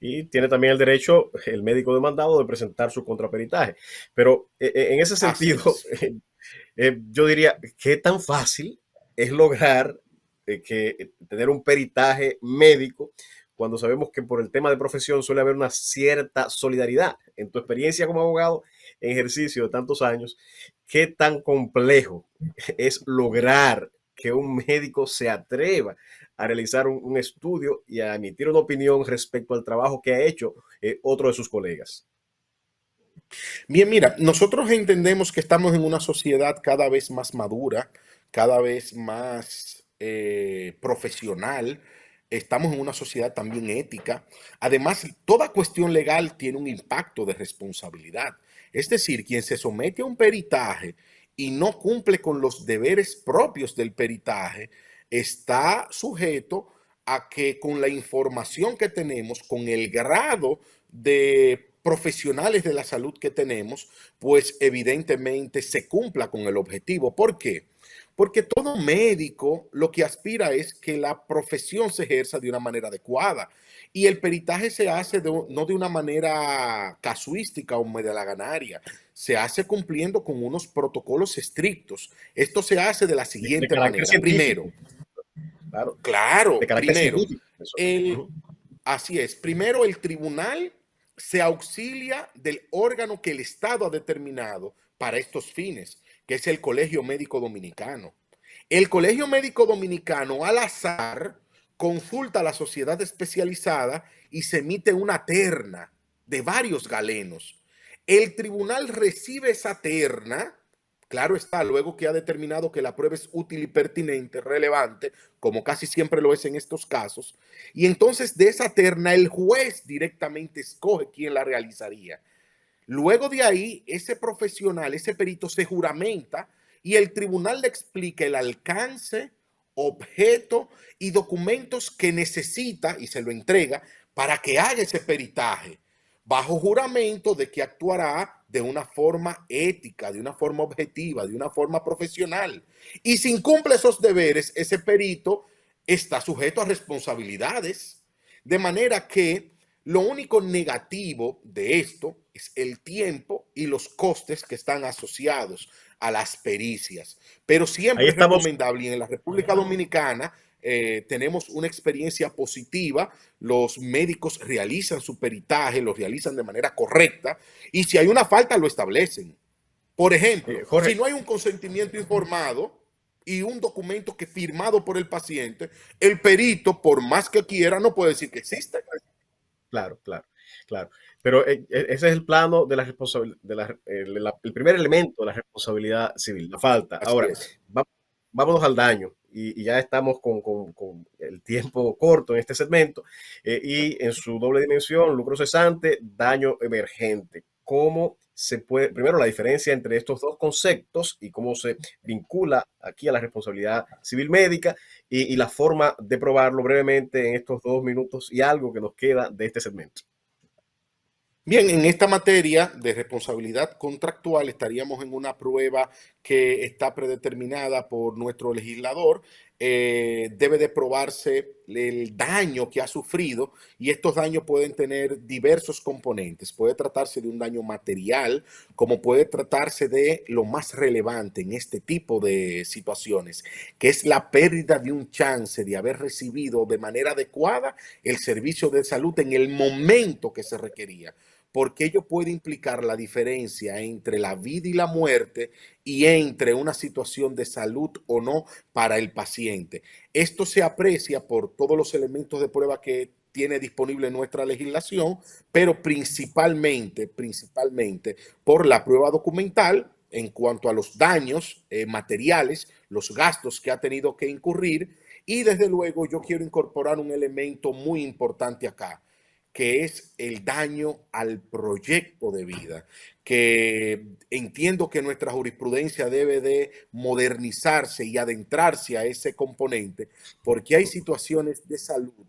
Y tiene también el derecho el médico demandado de presentar su contraperitaje. Pero en ese Así sentido, es. yo diría, ¿qué tan fácil es lograr tener un peritaje médico cuando sabemos que por el tema de profesión suele haber una cierta solidaridad? En tu experiencia como abogado, en ejercicio de tantos años, ¿qué tan complejo es lograr que un médico se atreva a realizar un estudio y a emitir una opinión respecto al trabajo que ha hecho otro de sus colegas? Bien, mira, nosotros entendemos que estamos en una sociedad cada vez más madura, cada vez más profesional. Estamos en una sociedad también ética. Además, toda cuestión legal tiene un impacto de responsabilidad. Es decir, quien se somete a un peritaje y no cumple con los deberes propios del peritaje, está sujeto a que con la información que tenemos, con el grado de profesionales de la salud que tenemos, pues evidentemente se cumpla con el objetivo. ¿Por qué? Porque todo médico lo que aspira es que la profesión se ejerza de una manera adecuada y el peritaje se hace no de una manera casuística o medalaganaria, se hace cumpliendo con unos protocolos estrictos. Esto se hace de la De siguiente carácter manera. Primero, científico, claro, de claro, carácter primero, científico. Eso. el, Ujú. así es, primero el tribunal se auxilia del órgano que el Estado ha determinado para estos fines, que es el Colegio Médico Dominicano. El Colegio Médico Dominicano, al azar, consulta a la sociedad especializada y se emite una terna de varios galenos. El tribunal recibe esa terna, claro está, luego que ha determinado que la prueba es útil y pertinente, relevante, como casi siempre lo es en estos casos, y entonces de esa terna el juez directamente escoge quién la realizaría. Luego de ahí, ese profesional, ese perito se juramenta y el tribunal le explica el alcance, objeto y documentos que necesita y se lo entrega para que haga ese peritaje, bajo juramento de que actuará de una forma ética, de una forma objetiva, de una forma profesional. Y si incumple esos deberes, ese perito está sujeto a responsabilidades. De manera que lo único negativo de esto es el tiempo y los costes que están asociados a las pericias. Pero Ahí siempre es estamos. recomendable, y en la República Dominicana tenemos una experiencia positiva, los médicos realizan su peritaje, lo realizan de manera correcta, y si hay una falta lo establecen. Por ejemplo, si Jorge, no hay un consentimiento informado y un documento que firmado por el paciente, el perito, por más que quiera, no puede decir que existe. claro, claro, claro. Pero ese es el plano de la responsabilidad, el primer elemento de la responsabilidad civil, la falta. Así Ahora, es. va- vámonos al daño. Y ya estamos con el tiempo corto en este segmento y en su doble dimensión, lucro cesante, daño emergente. ¿Cómo se puede, primero, la diferencia entre estos dos conceptos y cómo se vincula aquí a la responsabilidad civil médica y la forma de probarlo brevemente en estos 2 minutos y algo que nos queda de este segmento? Bien, en esta materia de responsabilidad contractual estaríamos en una prueba que está predeterminada por nuestro legislador. debe de probarse el daño que ha sufrido, y estos daños pueden tener diversos componentes. Puede tratarse de un daño material, como puede tratarse de lo más relevante en este tipo de situaciones, que es la pérdida de un chance de haber recibido de manera adecuada el servicio de salud en el momento que se requería, porque ello puede implicar la diferencia entre la vida y la muerte y entre una situación de salud o no para el paciente. Esto se aprecia por todos los elementos de prueba que tiene disponible nuestra legislación, pero principalmente por la prueba documental en cuanto a los daños materiales, los gastos que ha tenido que incurrir, y desde luego yo quiero incorporar un elemento muy importante acá, que es el daño al proyecto de vida, que entiendo que nuestra jurisprudencia debe de modernizarse y adentrarse a ese componente, porque hay situaciones de salud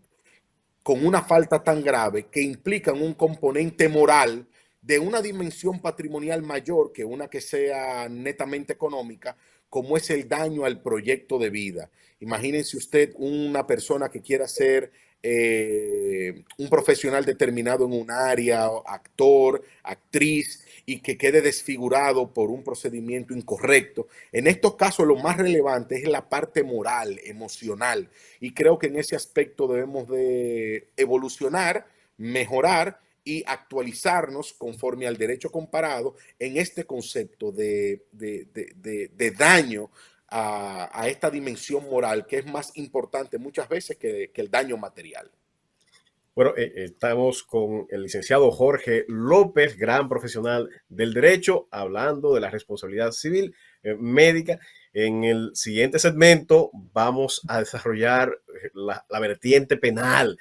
con una falta tan grave que implican un componente moral de una dimensión patrimonial mayor que una que sea netamente económica, como es el daño al proyecto de vida. Imagínense usted una persona que quiera ser un profesional determinado en un área, actor, actriz, y que quede desfigurado por un procedimiento incorrecto. En estos casos lo más relevante es la parte moral, emocional, y creo que en ese aspecto debemos de evolucionar, mejorar y actualizarnos conforme al derecho comparado en este concepto de daño a esta dimensión moral, que es más importante muchas veces que el daño material. Bueno, estamos con el licenciado Jorge López, gran profesional del derecho, hablando de la responsabilidad civil médica. En el siguiente segmento vamos a desarrollar la vertiente penal.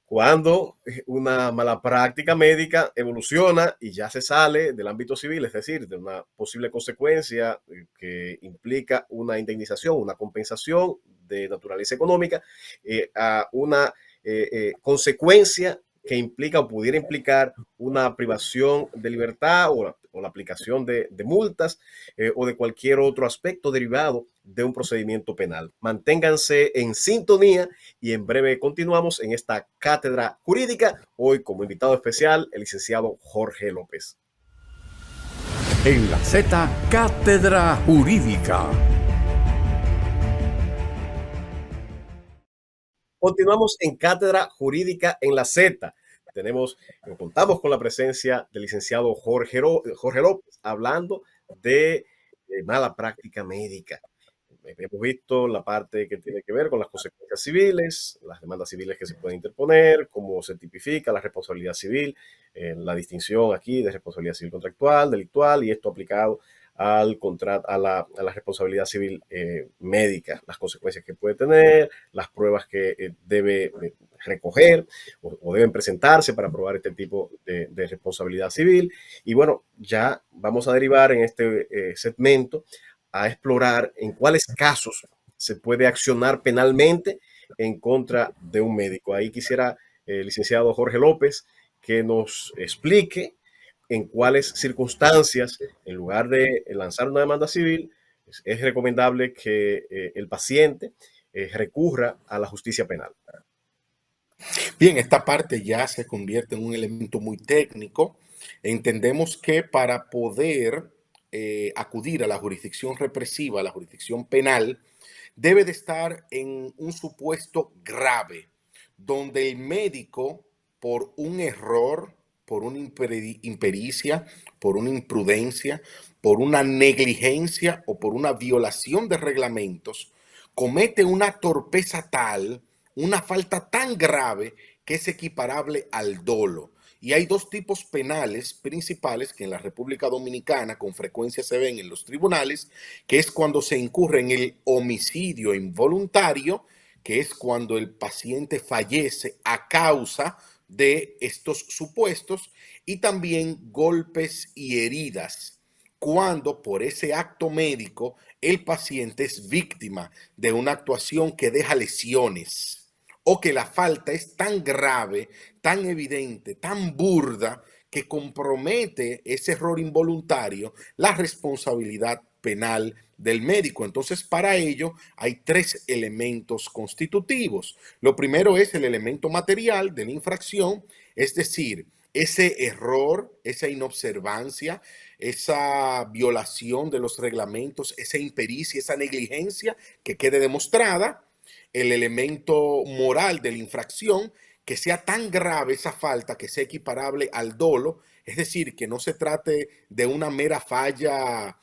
Cuando una mala práctica médica evoluciona y ya se sale del ámbito civil, es decir, de una posible consecuencia que implica una indemnización, una compensación de naturaleza económica, a una consecuencia que implica o pudiera implicar una privación de libertad o la aplicación de multas o de cualquier otro aspecto derivado de un procedimiento penal. Manténganse en sintonía y en breve continuamos en esta cátedra jurídica. Hoy como invitado especial el licenciado Jorge López. En la Z, Cátedra Jurídica. Continuamos en Cátedra Jurídica en la Z. Contamos con la presencia del licenciado Jorge López hablando de mala práctica médica. Hemos visto la parte que tiene que ver con las consecuencias civiles, las demandas civiles que se pueden interponer, cómo se tipifica la responsabilidad civil, la distinción aquí de responsabilidad civil contractual, delictual, y esto aplicado al contrato, a la responsabilidad civil médica, las consecuencias que puede tener, las pruebas que debe recoger o deben presentarse para probar este tipo de responsabilidad civil. Y bueno, ya vamos a derivar en este segmento a explorar en cuáles casos se puede accionar penalmente en contra de un médico. Ahí quisiera, licenciado Jorge López, que nos explique en cuáles circunstancias, en lugar de lanzar una demanda civil, es recomendable que el paciente recurra a la justicia penal. Bien, esta parte ya se convierte en un elemento muy técnico. Entendemos que para poder acudir a la jurisdicción represiva, a la jurisdicción penal, debe de estar en un supuesto grave, donde el médico, por un error, por una impericia, por una imprudencia, por una negligencia o por una violación de reglamentos, comete una torpeza tal, una falta tan grave que es equiparable al dolo. Y hay dos tipos penales principales que en la República Dominicana con frecuencia se ven en los tribunales, que es cuando se incurre en el homicidio involuntario, que es cuando el paciente fallece a causa de estos supuestos, y también golpes y heridas, cuando por ese acto médico el paciente es víctima de una actuación que deja lesiones, o que la falta es tan grave, tan evidente, tan burda, que compromete ese error involuntario la responsabilidad penal del médico. Entonces, para ello hay tres elementos constitutivos. Lo primero es el elemento material de la infracción, es decir, ese error, esa inobservancia, esa violación de los reglamentos, esa impericia, esa negligencia que quede demostrada. El elemento moral de la infracción, que sea tan grave esa falta que sea equiparable al dolo, es decir, que no se trate de una mera falla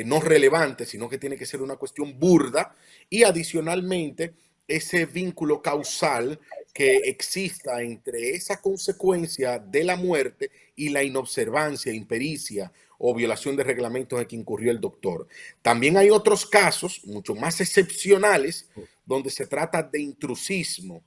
no relevante, sino que tiene que ser una cuestión burda, y adicionalmente ese vínculo causal que exista entre esa consecuencia de la muerte y la inobservancia, impericia o violación de reglamentos en que incurrió el doctor. También hay otros casos mucho más excepcionales donde se trata de intrusismo,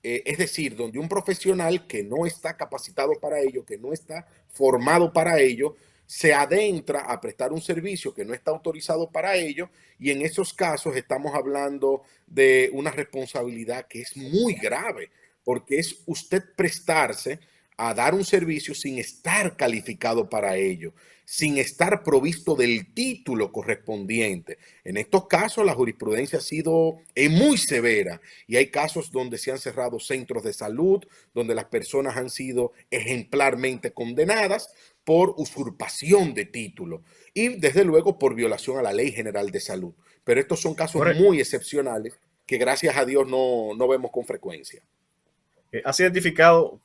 es decir, donde un profesional que no está capacitado para ello, que no está formado para ello, se adentra a prestar un servicio que no está autorizado para ello, y en esos casos estamos hablando de una responsabilidad que es muy grave, porque es usted prestarse a dar un servicio sin estar calificado para ello, sin estar provisto del título correspondiente. En estos casos la jurisprudencia ha sido muy severa, y hay casos donde se han cerrado centros de salud, donde las personas han sido ejemplarmente condenadas por usurpación de título y desde luego por violación a la Ley General de Salud. Pero estos son casos Correcto. muy excepcionales que gracias a Dios no vemos con frecuencia. Has identificado,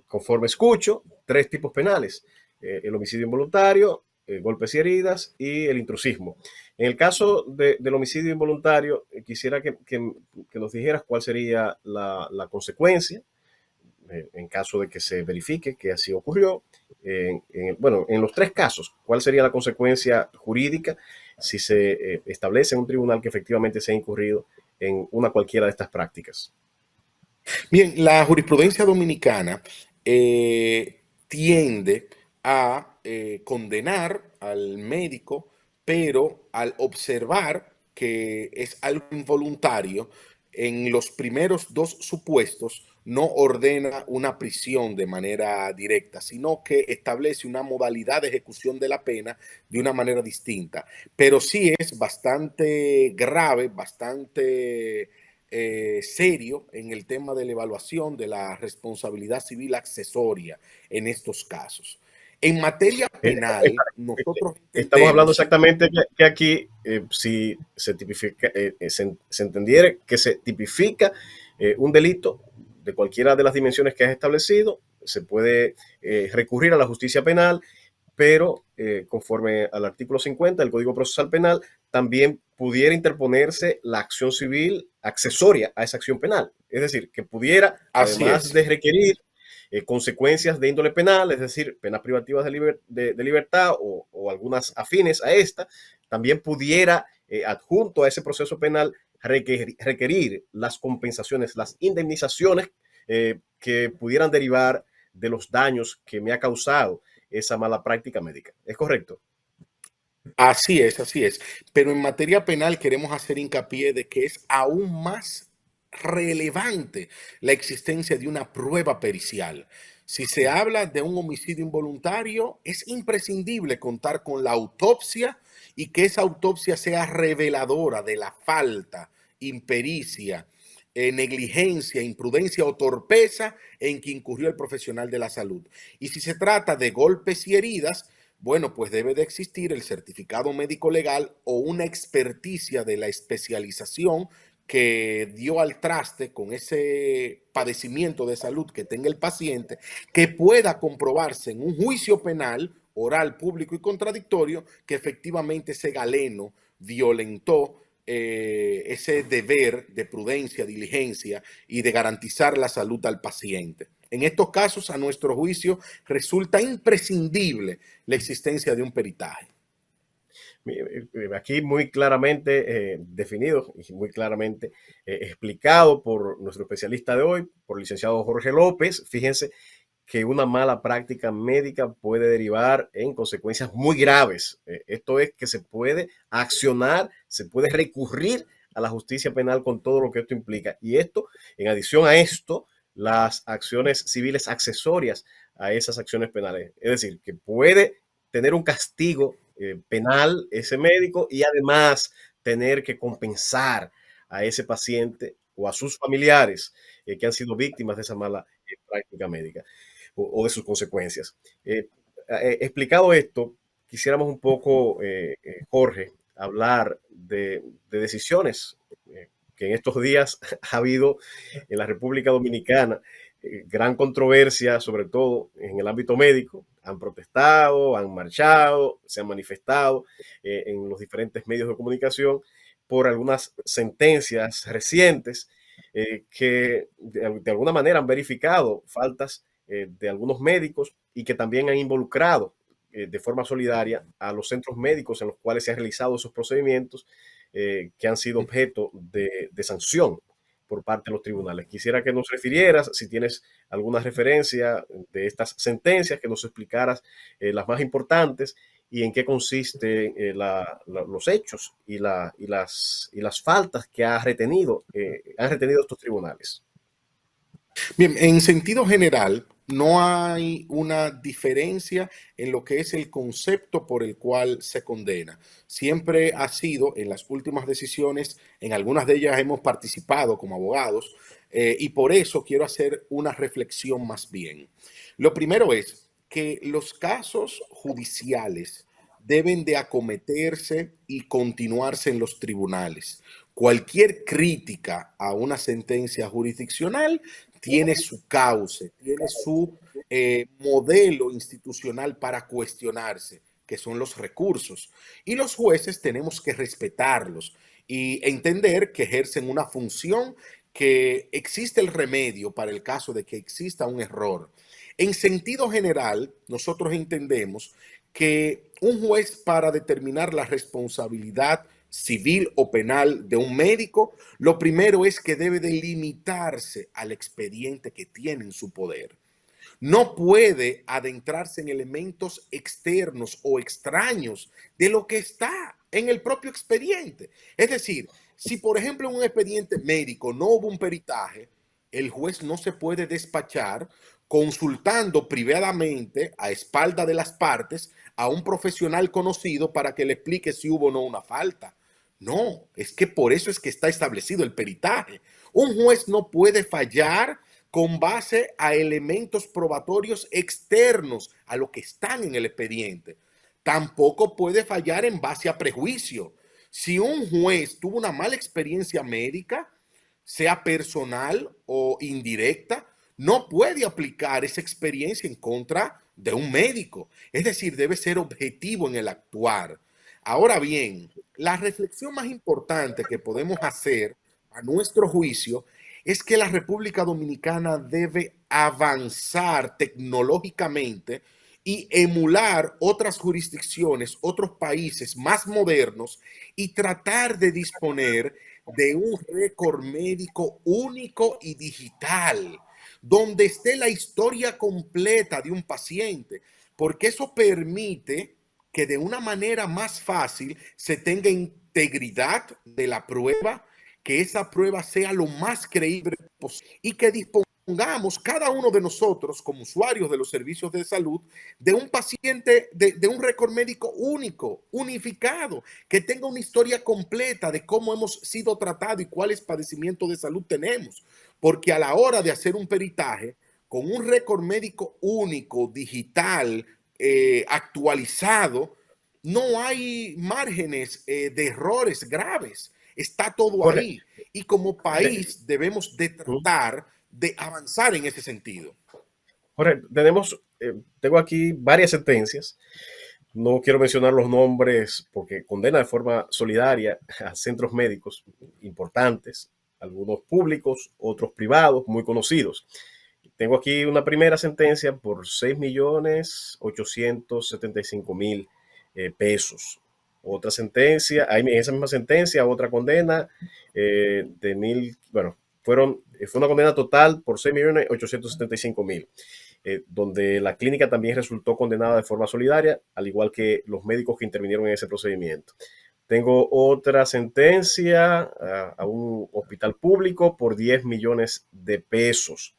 conforme escucho, tres tipos penales: el homicidio involuntario, golpes y heridas y el intrusismo. En el caso del homicidio involuntario, quisiera que nos dijeras cuál sería la consecuencia en caso de que se verifique que así ocurrió. Bueno, en los tres casos, ¿cuál sería la consecuencia jurídica si se establece en un tribunal que efectivamente se ha incurrido en una cualquiera de estas prácticas? Bien, la jurisprudencia dominicana tiende a condenar al médico, pero al observar que es algo involuntario, en los primeros dos supuestos no ordena una prisión de manera directa, sino que establece una modalidad de ejecución de la pena de una manera distinta. Pero sí es bastante grave, bastante serio en el tema de la evaluación de la responsabilidad civil accesoria en estos casos. En materia penal, nosotros Estamos hablando entendemos. exactamente que aquí, si se tipifica, se entendiera que se tipifica un delito de cualquiera de las dimensiones que has establecido, se puede recurrir a la justicia penal, pero conforme al artículo 50 del Código Procesal Penal, también pudiera interponerse la acción civil accesoria a esa acción penal. Es decir, que pudiera, Así además es. de requerir consecuencias de índole penal, es decir, penas privativas de libertad o algunas afines a esta, también pudiera, adjunto a ese proceso penal, requerir las compensaciones, las indemnizaciones que pudieran derivar de los daños que me ha causado esa mala práctica médica. ¿Es correcto? Así es, así es. Pero en materia penal queremos hacer hincapié de que es aún más relevante la existencia de una prueba pericial. Si se habla de un homicidio involuntario, es imprescindible contar con la autopsia y que esa autopsia sea reveladora de la falta, impericia, negligencia, imprudencia o torpeza en que incurrió el profesional de la salud. Y si se trata de golpes y heridas, bueno, pues debe de existir el certificado médico legal o una experticia de la especialización que dio al traste con ese padecimiento de salud que tenga el paciente, que pueda comprobarse en un juicio penal, oral, público y contradictorio, que efectivamente ese galeno violentó ese deber de prudencia, diligencia y de garantizar la salud al paciente. En estos casos, a nuestro juicio, resulta imprescindible la existencia de un peritaje. Aquí muy claramente definido y muy claramente explicado por nuestro especialista de hoy, por el licenciado Jorge López. Fíjense que una mala práctica médica puede derivar en consecuencias muy graves. Esto es que se puede accionar, se puede recurrir a la justicia penal con todo lo que esto implica. Y esto, en adición a esto, las acciones civiles accesorias a esas acciones penales. Es decir, que puede tener un castigo penal ese médico y además tener que compensar a ese paciente o a sus familiares que han sido víctimas de esa mala práctica médica o de sus consecuencias. Explicado esto, quisiéramos un poco, Jorge, hablar de decisiones que en estos días ha habido en la República Dominicana, gran controversia, sobre todo en el ámbito médico. Han protestado, han marchado, se han manifestado en los diferentes medios de comunicación por algunas sentencias recientes que de alguna manera han verificado faltas de algunos médicos y que también han involucrado de forma solidaria a los centros médicos en los cuales se han realizado esos procedimientos que han sido objeto de sanción por parte de los tribunales. Quisiera que nos refirieras, si tienes alguna referencia de estas sentencias, que nos explicaras las más importantes y en qué consisten los hechos y las faltas que han retenido estos tribunales. Bien, en sentido general, no hay una diferencia en lo que es el concepto por el cual se condena. Siempre ha sido, en las últimas decisiones, en algunas de ellas hemos participado como abogados, y por eso quiero hacer una reflexión más bien. Lo primero es que los casos judiciales deben de acometerse y continuarse en los tribunales. Cualquier crítica a una sentencia jurisdiccional tiene su cauce, tiene su modelo institucional para cuestionarse, que son los recursos. Y los jueces tenemos que respetarlos y entender que ejercen una función, que existe el remedio para el caso de que exista un error. En sentido general, nosotros entendemos que un juez, para determinar la responsabilidad civil o penal de un médico, lo primero es que debe de limitarse al expediente que tiene en su poder. No puede adentrarse en elementos externos o extraños de lo que está en el propio expediente. Es decir, si por ejemplo en un expediente médico no hubo un peritaje, el juez no se puede despachar consultando privadamente, a espalda de las partes, a un profesional conocido para que le explique si hubo o no una falta. No, es que por eso es que está establecido el peritaje. Un juez no puede fallar con base a elementos probatorios externos a lo que están en el expediente. Tampoco puede fallar en base a prejuicio. Si un juez tuvo una mala experiencia médica, sea personal o indirecta, no puede aplicar esa experiencia en contra de un médico. Es decir, debe ser objetivo en el actuar. Ahora bien, la reflexión más importante que podemos hacer a nuestro juicio es que la República Dominicana debe avanzar tecnológicamente y emular otras jurisdicciones, otros países más modernos, y tratar de disponer de un récord médico único y digital, donde esté la historia completa de un paciente, porque eso permite que de una manera más fácil se tenga integridad de la prueba, que esa prueba sea lo más creíble posible y que dispongamos cada uno de nosotros como usuarios de los servicios de salud de un paciente, de un récord médico único, unificado, que tenga una historia completa de cómo hemos sido tratados y cuáles padecimientos de salud tenemos. Porque a la hora de hacer un peritaje, con un récord médico único, digital, actualizado, no hay márgenes de errores graves. Está todo Correcto. ahí. Y como De, país debemos de tratar de avanzar en ese sentido. correcto. Tengo aquí varias sentencias. No quiero mencionar los nombres porque condena de forma solidaria a centros médicos importantes, algunos públicos, otros privados, muy conocidos. Tengo aquí una primera sentencia por 6.875.000 pesos. Otra sentencia, en esa misma sentencia, otra condena de mil, bueno, fue una condena total por 6.875.000, donde la clínica también resultó condenada de forma solidaria, al igual que los médicos que intervinieron en ese procedimiento. Tengo otra sentencia a un hospital público por 10 millones de pesos.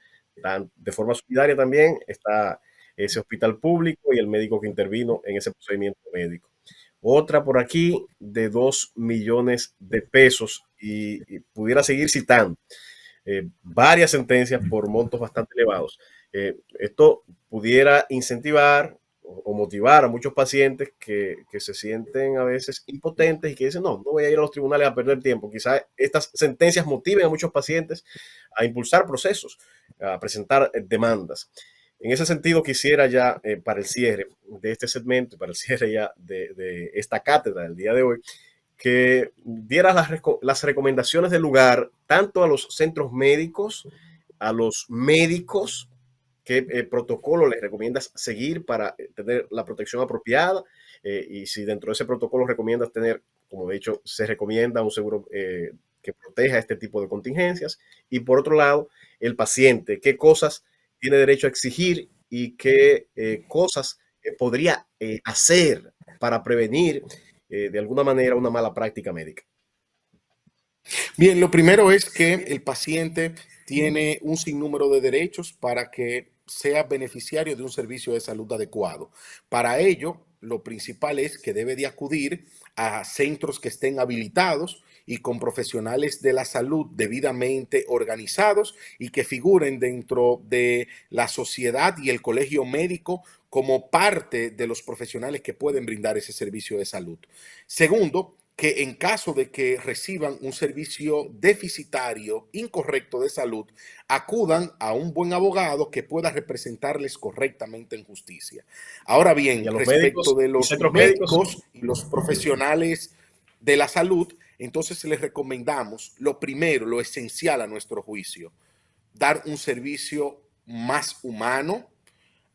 De forma solidaria también está ese hospital público y el médico que intervino en ese procedimiento médico. Otra por aquí de 2 millones de pesos y pudiera seguir citando varias sentencias por montos bastante elevados. Esto pudiera incentivar o motivar a muchos pacientes que se sienten a veces impotentes y que dicen, no, no voy a ir a los tribunales a perder tiempo. Quizás estas sentencias motiven a muchos pacientes a impulsar procesos, a presentar demandas. En ese sentido, quisiera ya para el cierre de este segmento, para el cierre ya de esta cátedra del día de hoy, que dieras las recomendaciones del lugar tanto a los centros médicos, a los médicos, qué protocolo les recomiendas seguir para tener la protección apropiada y si dentro de ese protocolo recomiendas tener, como de hecho se recomienda un seguro que proteja este tipo de contingencias. Y por otro lado, el paciente, qué cosas tiene derecho a exigir y qué cosas podría hacer para prevenir de alguna manera una mala práctica médica. Bien, lo primero es que el paciente tiene un sinnúmero de derechos para que sea beneficiario de un servicio de salud adecuado. Para ello, lo principal es que debe de acudir a centros que estén habilitados y con profesionales de la salud debidamente organizados y que figuren dentro de la sociedad y el colegio médico como parte de los profesionales que pueden brindar ese servicio de salud. Segundo, que en caso de que reciban un servicio deficitario, incorrecto de salud, acudan a un buen abogado que pueda representarles correctamente en justicia. Ahora Y bien, a los respecto médicos de y los centros médicos, médicos y los profesionales de la salud, entonces les recomendamos lo primero, lo esencial a nuestro juicio, dar un servicio más humano,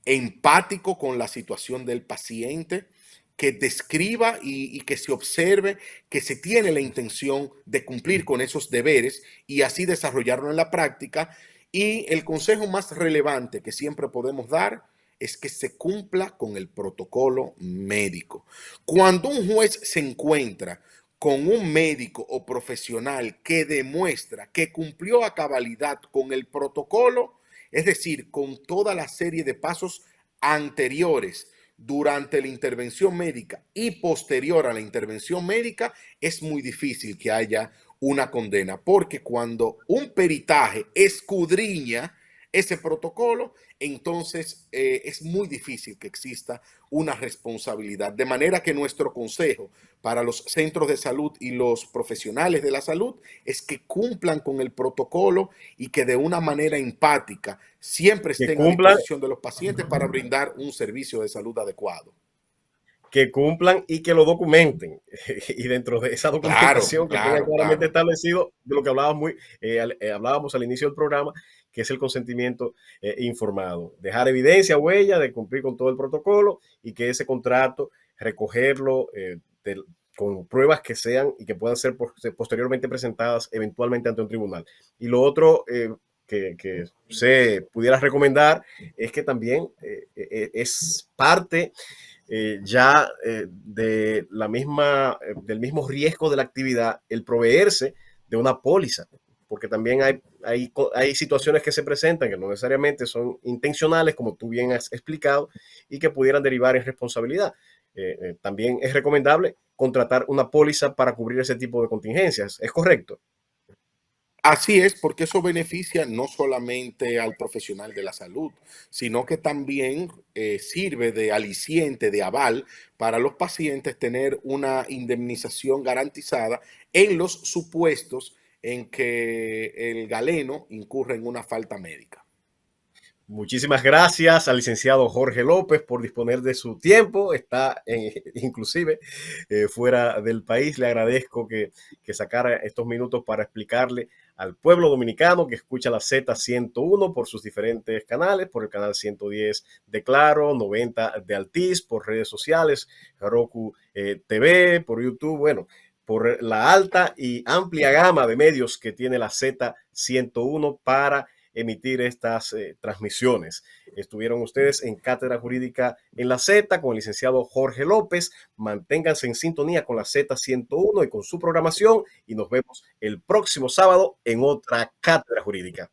empático con la situación del paciente, que describa y que se observe que se tiene la intención de cumplir con esos deberes y así desarrollarlo en la práctica. Y el consejo más relevante que siempre podemos dar es que se cumpla con el protocolo médico. Cuando un juez se encuentra con un médico o profesional que demuestra que cumplió a cabalidad con el protocolo, es decir, con toda la serie de pasos anteriores durante la intervención médica y posterior a la intervención médica, es muy difícil que haya una condena, porque cuando un peritaje escudriña ese protocolo, entonces es muy difícil que exista una responsabilidad. De manera que nuestro consejo para los centros de salud y los profesionales de la salud es que cumplan con el protocolo y que de una manera empática siempre que estén a cumplan, disposición de los pacientes para brindar un servicio de salud adecuado. que cumplan y que lo documenten. Y dentro de esa Claro, documentación que tenga claro, claramente claro. establecido de lo que hablábamos al inicio del programa, que es el consentimiento informado. Dejar evidencia, huella de cumplir con todo el protocolo y que ese contrato, recogerlo con pruebas que sean y que puedan ser posteriormente presentadas eventualmente ante un tribunal. Y lo otro que se pudiera recomendar es que también es parte de la misma, del mismo riesgo de la actividad, el proveerse de una póliza, porque también hay situaciones que se presentan que no necesariamente son intencionales, como tú bien has explicado, y que pudieran derivar en responsabilidad. También es recomendable contratar una póliza para cubrir ese tipo de contingencias. ¿Es correcto? Así es, porque eso beneficia no solamente al profesional de la salud, sino que también sirve de aliciente, de aval para los pacientes tener una indemnización garantizada en los supuestos en que el galeno incurre en una falta médica. Muchísimas gracias al licenciado Jorge López por disponer de su tiempo. Está inclusive fuera del país. Le agradezco que sacara estos minutos para explicarle al pueblo dominicano que escucha la Z101 por sus diferentes canales, por el canal 110 de Claro, 90 de Altiz, por redes sociales, Roku TV, por YouTube, bueno, por la alta y amplia gama de medios que tiene la Z101 para emitir estas transmisiones. Estuvieron ustedes en Cátedra Jurídica en la Z con el licenciado Jorge López. Manténganse en sintonía con la Z101 y con su programación y nos vemos el próximo sábado en otra Cátedra Jurídica.